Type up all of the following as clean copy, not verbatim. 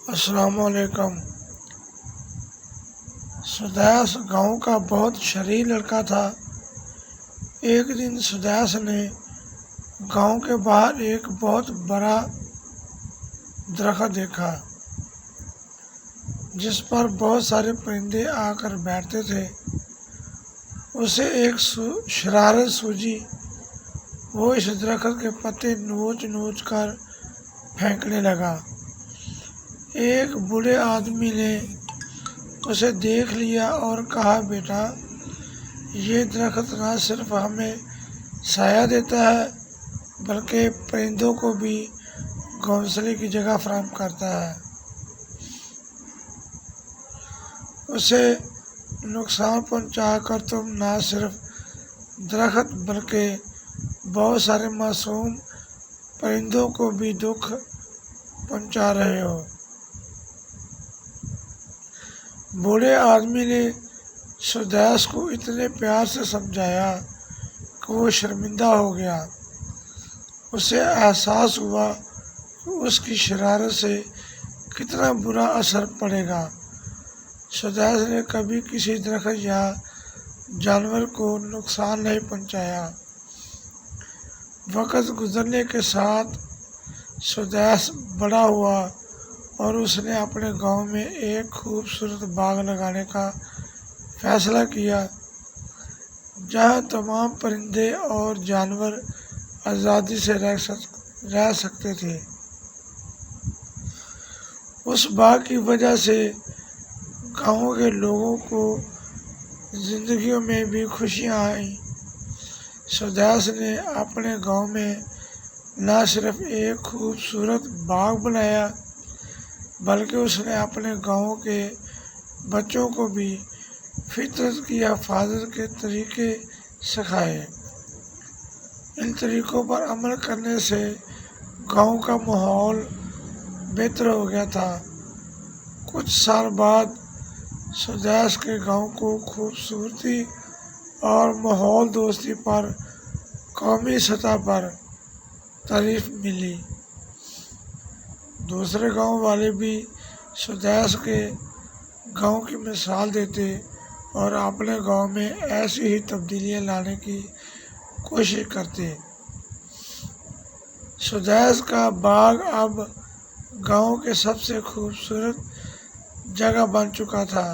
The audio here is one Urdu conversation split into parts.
السلام علیکم۔ سدیس گاؤں کا بہت شریر لڑکا تھا۔ ایک دن سدیس نے گاؤں کے باہر ایک بہت بڑا درخت دیکھا جس پر بہت سارے پرندے آ کر بیٹھتے تھے۔ اسے ایک شرارت سوچی۔ وہ اس درخت کے پتے نوچ نوچ کر پھینکنے لگا۔ ایک بوڑھے آدمی نے اسے دیکھ لیا اور کہا، بیٹا، یہ درخت نہ صرف ہمیں سایہ دیتا ہے بلکہ پرندوں کو بھی گھونسلے کی جگہ فراہم کرتا ہے۔ اسے نقصان پہنچا کر تم نہ صرف درخت بلکہ بہت سارے معصوم پرندوں کو بھی دکھ پہنچا رہے ہو۔ بوڑھے آدمی نے سدیس کو اتنے پیار سے سمجھایا کہ وہ شرمندہ ہو گیا۔ اسے احساس ہوا کہ اس کی شرارت سے کتنا برا اثر پڑے گا۔ سدیس نے کبھی کسی درخت یا جانور کو نقصان نہیں پہنچایا۔ وقت گزرنے کے ساتھ سدیس بڑا ہوا اور اس نے اپنے گاؤں میں ایک خوبصورت باغ لگانے کا فیصلہ کیا جہاں تمام پرندے اور جانور آزادی سے رہ سکتے تھے۔ اس باغ کی وجہ سے گاؤں کے لوگوں کو زندگیوں میں بھی خوشیاں آئیں۔ سدیس نے اپنے گاؤں میں نہ صرف ایک خوبصورت باغ بنایا بلکہ اس نے اپنے گاؤں کے بچوں کو بھی فطرت کی حفاظت کے طریقے سکھائے۔ ان طریقوں پر عمل کرنے سے گاؤں کا ماحول بہتر ہو گیا تھا۔ کچھ سال بعد سدیس کے گاؤں کو خوبصورتی اور ماحول دوستی پر قومی سطح پر تعریف ملی۔ دوسرے گاؤں والے بھی سدیس کے گاؤں کی مثال دیتے اور اپنے گاؤں میں ایسی ہی تبدیلیاں لانے کی کوشش کرتے۔ سدیس کا باغ اب گاؤں کے سب سے خوبصورت جگہ بن چکا تھا،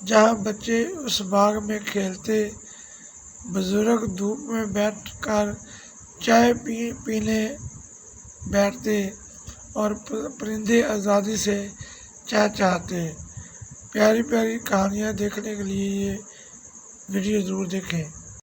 جہاں بچے اس باغ میں کھیلتے، بزرگ دھوپ میں بیٹھ کر چائے پینے بیٹھتے اور پرندے آزادی سے چہچہاتے۔ پیاری پیاری کہانیاں دیکھنے کے لیے یہ ویڈیو ضرور دیکھیں۔